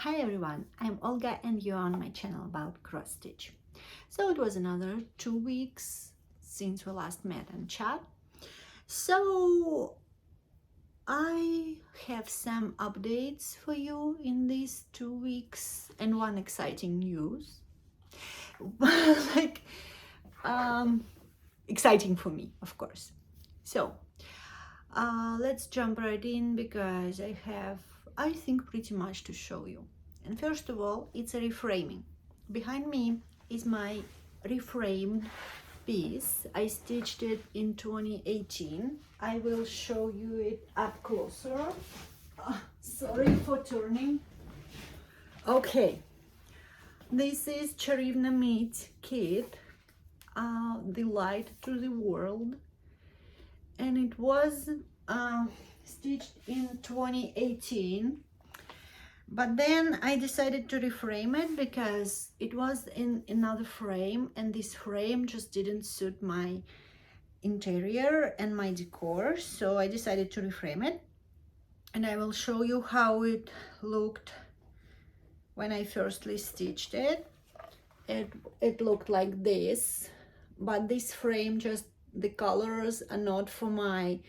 Hi everyone, I'm Olga and you're on my channel about cross stitch. So it was another 2 weeks since we last met and chat. So I have some updates for you in these 2 weeks and one exciting news. Exciting for me, of course. So let's jump right in because I think pretty much to show you. And first of all, it's a reframing. Behind me is my reframed piece. I stitched it in 2018. I will show you it up closer. Sorry for turning. Okay, this is Charivna Meets Kit, the light to the world, and it was stitched in 2018, but then I decided to reframe it because it was in another frame and this frame just didn't suit my interior and my decor, so I decided to reframe it, and I will show you how it looked when I firstly stitched it. It looked like this, but this frame, just the colors are not for my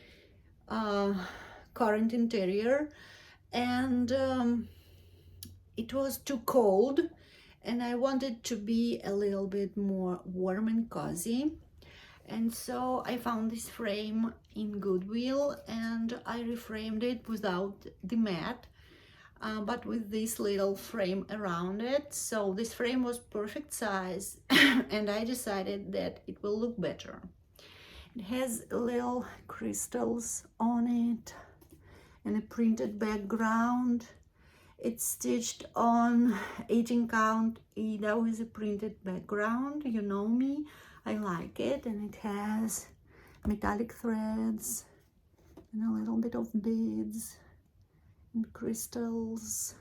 current interior, and it was too cold and I wanted to be a little bit more warm and cozy, and so I found this frame in Goodwill and I reframed it without the mat, but with this little frame around it. So this frame was perfect size and I decided that it will look better. It has little crystals on it and a printed background. It's stitched on 18 count Ida with a printed background. You know me, I like it, and it has metallic threads and a little bit of beads and crystals.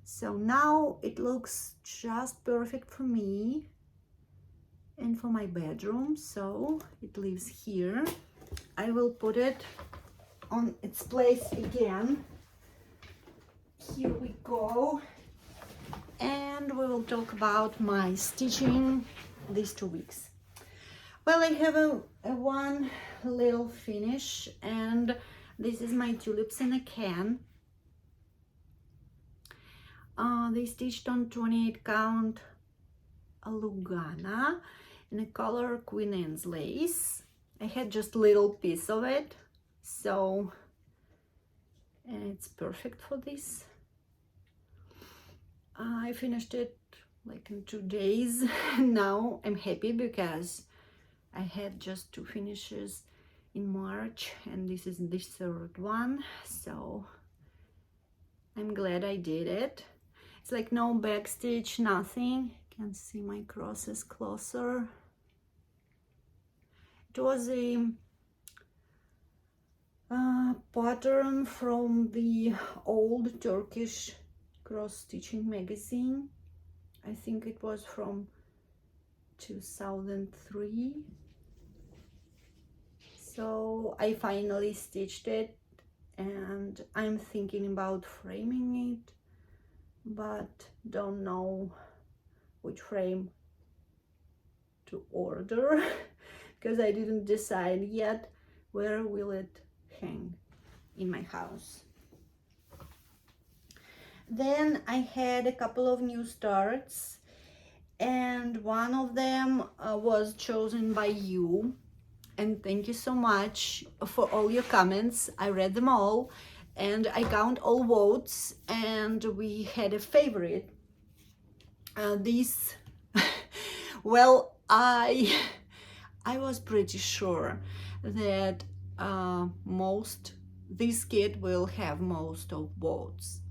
So now it looks just perfect for me and for my bedroom, so it lives here. I will put it on its place again. Here we go, and we will talk about my stitching these 2 weeks. Well, I have a one little finish, and this is my tulips in a can. They stitched on 28 count Lugana in a color Queen Anne's lace. I had just little piece of it, so, and it's perfect for this. I finished it like in 2 days. Now I'm happy because I had just 2 finishes in March and this is the 3rd one, so I'm glad I did it. It's like no back stitch, nothing. You can see my crosses closer. It was a pattern from the old Turkish cross-stitching magazine. I think it was from 2003. So I finally stitched it and I'm thinking about framing it, but don't know which frame to order because I didn't decide yet where will it hang in my house. Then I had a couple of new starts, and one of them was chosen by you, and thank you so much for all your comments. I read them all and I count all votes, and we had a favorite. Well, I was pretty sure that this kit will have most of votes.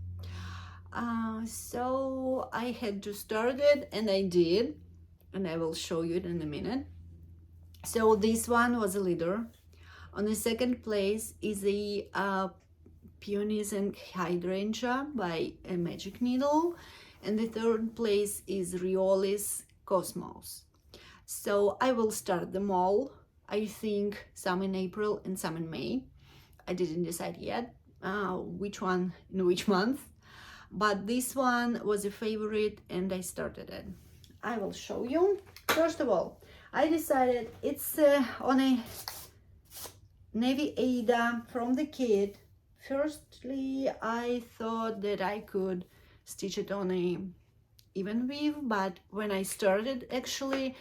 So I had to start it, and I did, and I will show you it in a minute. So this one was a leader. On the 2nd place is the Peonies and Hydrangea by a Magic Needle, and the 3rd place is Rioli's Cosmos. So I will start them all. I think some in April and some in May. I didn't decide yet which one in which month, but this one was a favorite and I started it. I will show you. First of all, I decided it's on a navy Ada from the kit. Firstly, I thought that I could stitch it on a even weave, but when I started, actually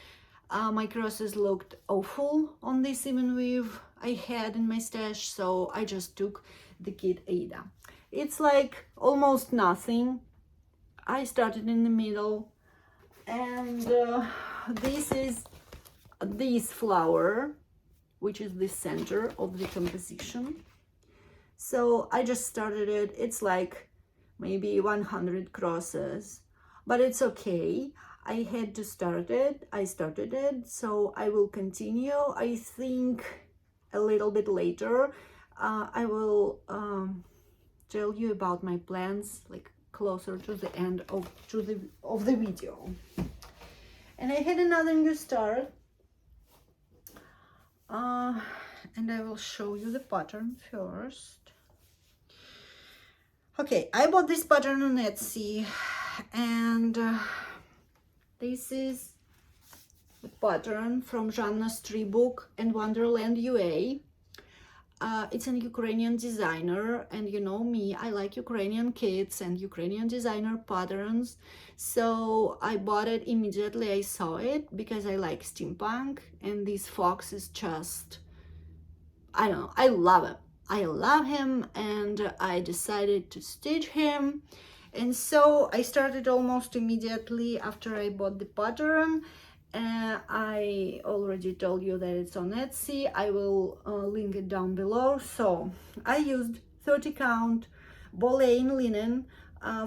my crosses looked awful on this even weave I had in my stash, so I just took the kit Ada. It's like almost nothing. I started in the middle, and this is this flower, which is the center of the composition. So I just started it. It's like maybe 100 crosses, but it's okay. I had to start it. I started it, so I will continue. I think a little bit later I will tell you about my plans, like closer to the end of the video. And I had another new start, and I will show you the pattern first. Okay, I bought this pattern on Etsy, and this is the pattern from Жанna's Tree Book and Wonderland UA. It's an Ukrainian designer, and you know me, I like Ukrainian kits and Ukrainian designer patterns, so I bought it immediately I saw it because I like steampunk, and this fox is just, I don't know, I love him. I love him, and I decided to stitch him. And so I started almost immediately after I bought the pattern. I already told you that it's on Etsy. I will link it down below. So I used 30 count Boleyn linen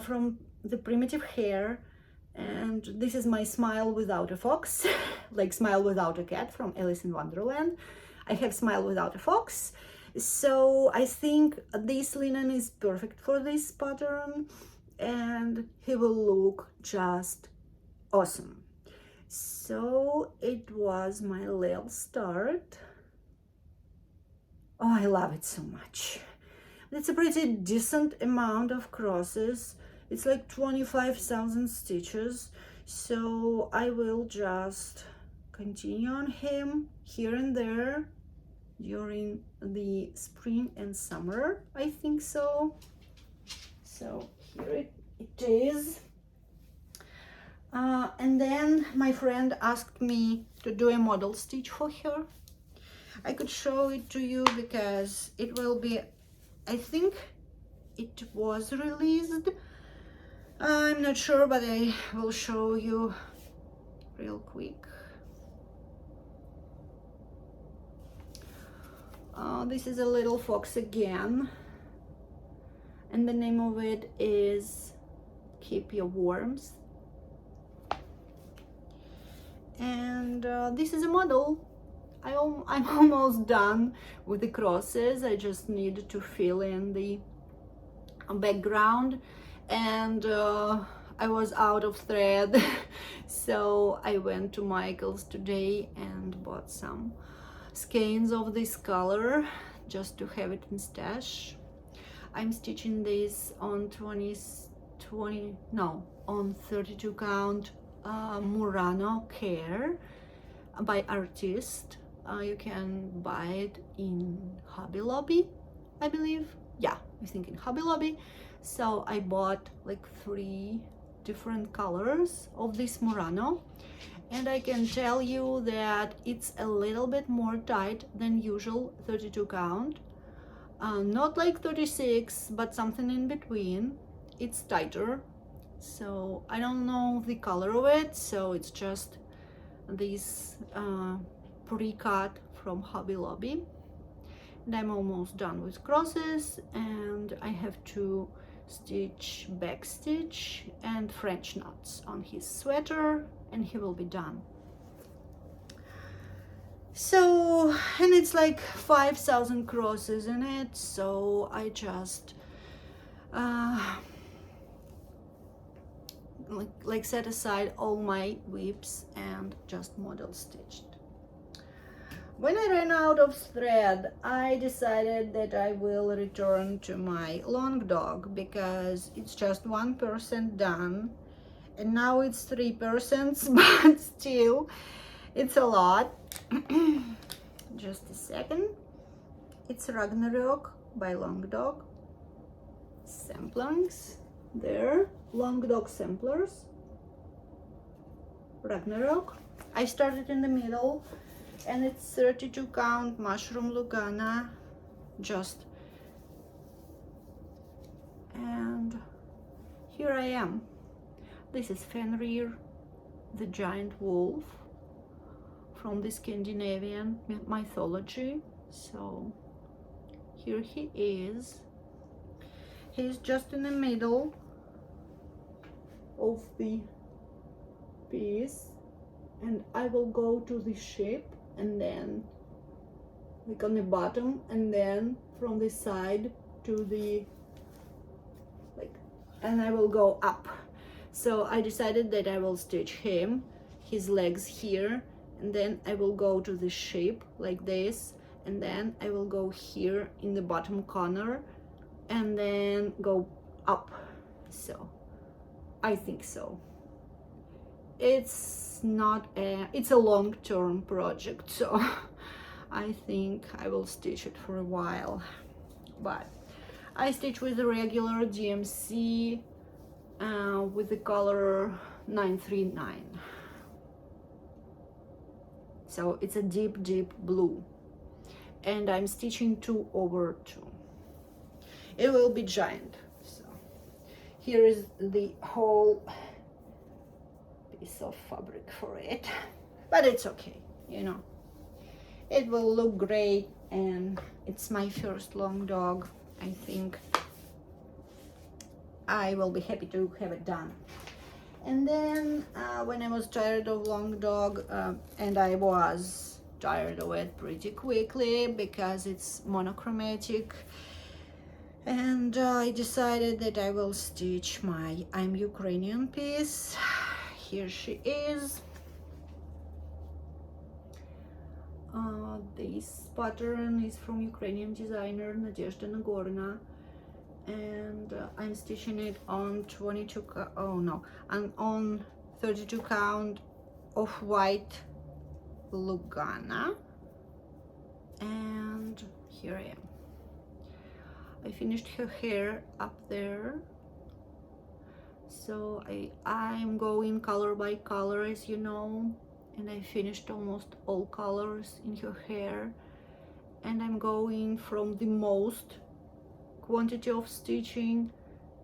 from the Primitive Hair, and this is my Smile Without a Fox, like Smile Without a Cat from Alice in Wonderland. I have Smile Without a Fox. So I think this linen is perfect for this pattern, and he will look just awesome. So it was my little start. Oh, I love it so much. It's a pretty decent amount of crosses. It's like 25,000 stitches. So I will just continue on him here and there during the spring and summer, I think so. So here it is. And then my friend asked me to do a model stitch for her. I could show it to you because it will be, I think it was released. I'm not sure, but I will show you real quick. This is a little fox again, and the name of it is Keep Your Worms. And this is a model. I'm almost done with the crosses. I just need to fill in the background, and I was out of thread so I went to Michael's today and bought some skeins of this color just to have it in stash. I'm stitching this on 32 count Murano Care by Artist. You can buy it in Hobby Lobby, I believe. Yeah, I think in Hobby Lobby. So I bought like 3 different colors of this Murano, and I can tell you that it's a little bit more tight than usual 32 count. Not like 36, but something in between. It's tighter. So I don't know the color of it, so it's just this pre-cut from Hobby Lobby. And I'm almost done with crosses, and I have to stitch back stitch and French knots on his sweater, and he will be done. So, and it's like 5,000 crosses in it, so I just like set aside all my whips and just model stitched. When I ran out of thread, I decided that I will return to my long dog because it's just 1% done, and now it's 3%, but still it's a lot. Just a second. It's Ragnarok by Long Dog. Samplings there, Long Dog samplers. Ragnarok. I started in the middle, and it's 32 count mushroom Lugana, just, and here I am. This is Fenrir, the giant wolf from the Scandinavian mythology. So here he is. He's just in the middle of the piece, and I will go to the shape, and then like on the bottom, and then from the side to the like, and I will go up. So I decided that I will stitch him, his legs here, and then I will go to the shape like this, and then I will go here in the bottom corner and then go up. So I think so. It's not a, it's a long-term project, so I think I will stitch it for a while. But I stitch with a regular DMC with the color 939. So it's a deep blue, and I'm stitching 2/2. It will be giant. So here is the whole piece of fabric for it, but it's okay, you know, it will look great, and it's my first long dog. I think I will be happy to have it done. And then when I was tired of long dog, and I was tired of it pretty quickly because it's monochromatic, and I decided that I will stitch my I'm Ukrainian piece. Here she is. This pattern is from Ukrainian designer Nadezhda Nagorna, and I'm stitching it on 22 oh no, and on 32 count of white Lugana, and here I am. I finished her hair up there, so I'm going color by color, as you know, and I finished almost all colors in her hair, and I'm going from the most quantity of stitching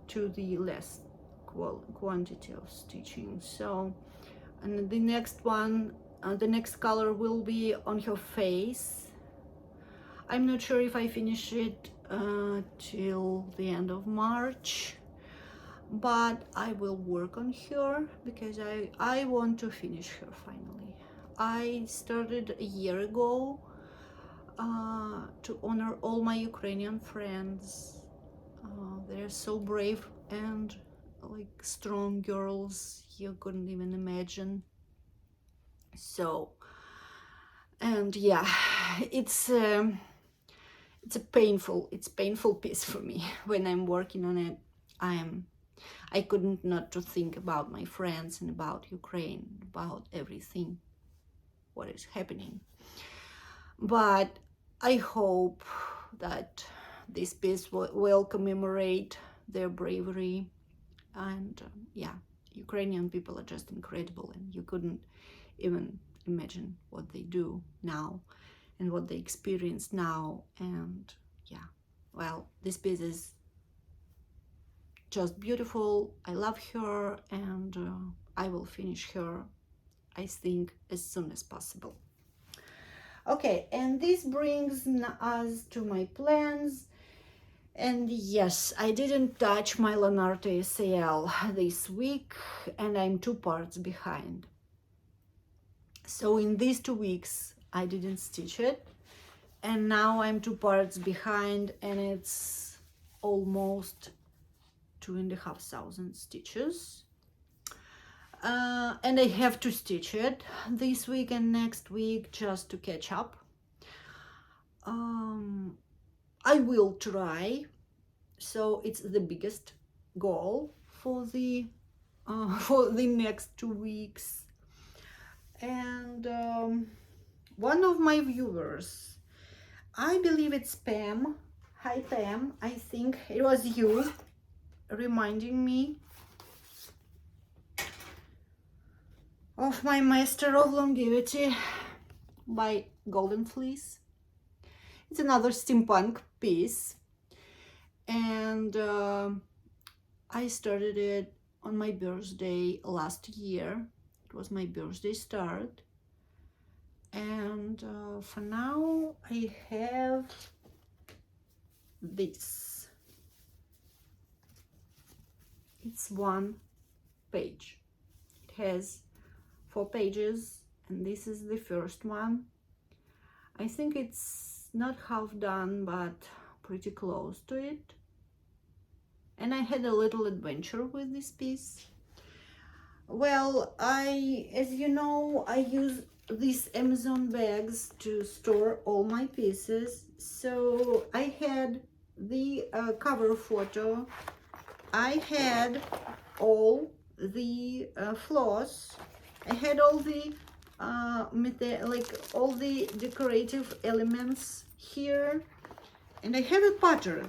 to the less quantity of stitching. So, and the next one, the next color will be on her face. I'm not sure if I finish it till the end of March, but I will work on her because I want to finish her finally. I started a year ago to honor all my Ukrainian friends. They're so brave and like strong girls, you couldn't even imagine. So, and yeah, it's a painful piece for me. When I'm working on it, I couldn't not to think about my friends and about Ukraine, about everything what is happening. But I hope that this piece will commemorate their bravery, and yeah, Ukrainian people are just incredible, and you couldn't even imagine what they do now and what they experience now. And yeah, well, this piece is just beautiful. I love her, and I will finish her, I think, as soon as possible. Okay, and this brings us to my plans. And yes, I didn't touch my Lanarte SAL this week, and I'm 2 parts behind. So in these 2 weeks, I didn't stitch it, and now I'm 2 parts behind, and it's almost 2,500 stitches. And I have to stitch it this week and next week just to catch up I will try. So it's the biggest goal for the for the next 2 weeks. And one of my viewers, I believe it's Pam. Hi Pam, I think it was you reminding me of my Master of Longevity by Golden Fleece. It's another steampunk piece, and I started it on my birthday last year. It was my birthday start, and for now I have this. It's one page. It has 4 pages, and this is the first one. I think it's not half done, but pretty close to it. And I had a little adventure with this piece. Well, as you know, I use these Amazon bags to store all my pieces. So I had the cover photo. I had all the floss. I had all the all the decorative elements here, and I have a pattern,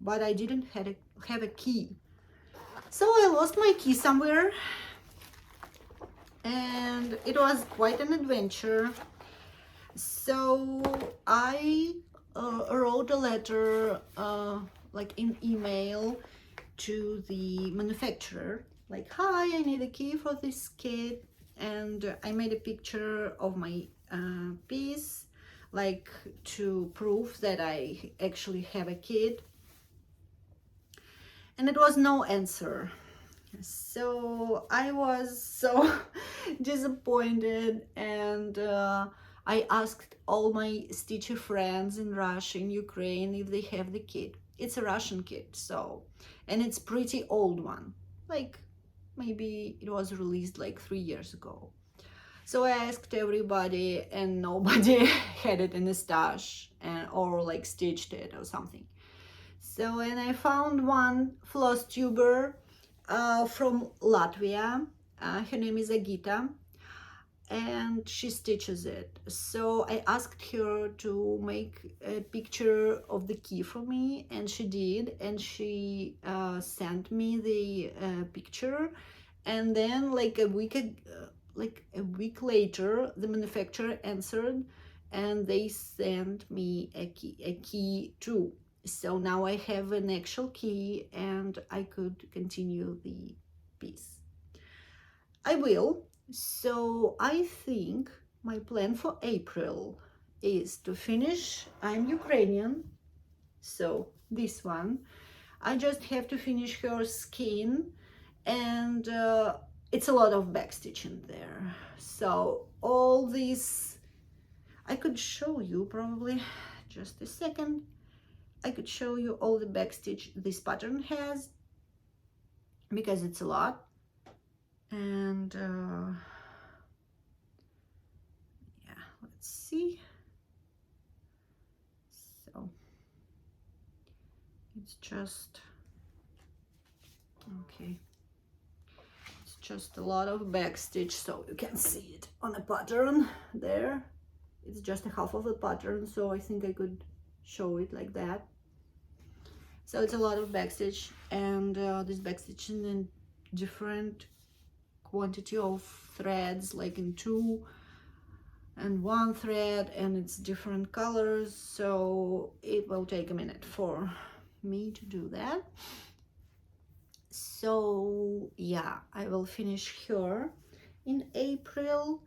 but I didn't have a key. So I lost my key somewhere, and it was quite an adventure. So I wrote a letter, like in email, to the manufacturer, like, hi, I need a key for this kit. And I made a picture of my piece, like to prove that I actually have a kit. And it was no answer. So I was so disappointed, and I asked all my stitcher friends in Russia, in Ukraine, if they have the kit. It's a Russian kit, so, and it's pretty old one, like maybe it was released like 3 years ago. So I asked everybody, and nobody had it in a stash, or like stitched it or something. So, and I found one Flosstuber from Latvia. Her name is Agita, and she stitches it. So I asked her to make a picture of the key for me, and she did, and she sent me the picture. And then like a week later, the manufacturer answered, and they sent me a key too. So now I have an actual key, and I could continue the piece. I will. So I think my plan for April is to finish, I'm Ukrainian, so this one, I just have to finish her skin, and it's a lot of backstitching there. So all these, I could show you probably, just a second. I could show you all the backstitch this pattern has, because it's a lot. And yeah, let's see. So it's just, okay, it's just a lot of backstitch, so you can see it on the pattern there. It's just a half of the pattern, so I think I could show it like that. So it's a lot of backstitch, and this backstitching in different quantity of threads, like in 2 and 1 thread, and it's different colors, so it will take a minute for me to do that. So yeah, I will finish her in April.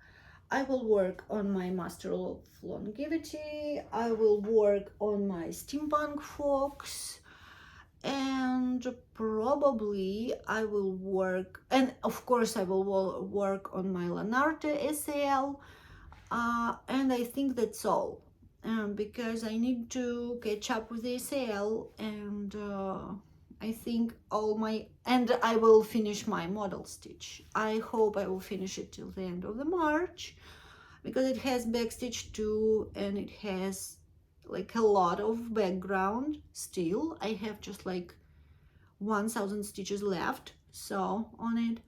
I will work on my Master of Longevity. I will work on my steampunk fox, and probably I will work, and of course I will work on my Lanarte SAL, and I think that's all, because I need to catch up with the SAL, and I think and I will finish my model stitch. I hope I will finish it till the end of the March, because it has backstitch too, and it has like a lot of background. Still, I have just like 1000 stitches left so on it,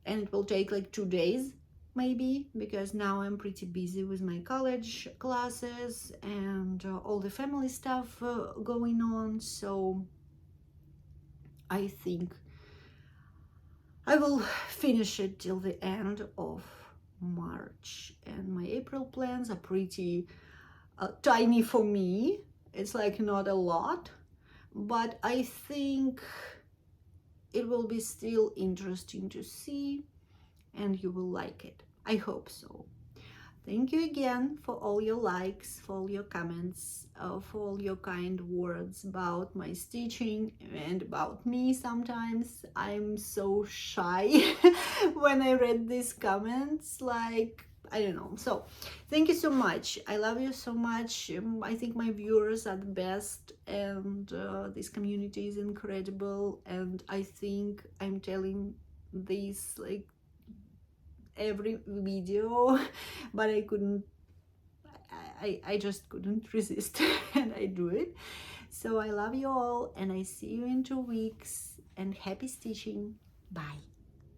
and it will take like 2 days maybe, because now I'm pretty busy with my college classes and all the family stuff going on. So I think I will finish it till the end of March, and my April plans are pretty tiny for me. It's like not a lot, but I think it will be still interesting to see, and you will like it. I hope so. Thank you again for all your likes, for all your comments, for all your kind words about my stitching and about me. Sometimes I'm so shy when I read these comments, like, I don't know. So thank you so much. I love you so much. I think my viewers are the best, and this community is incredible, and I think I'm telling this like every video, but I couldn't, I just couldn't resist and I do it. So I love you all, and I see you in 2 weeks, and happy stitching. Bye.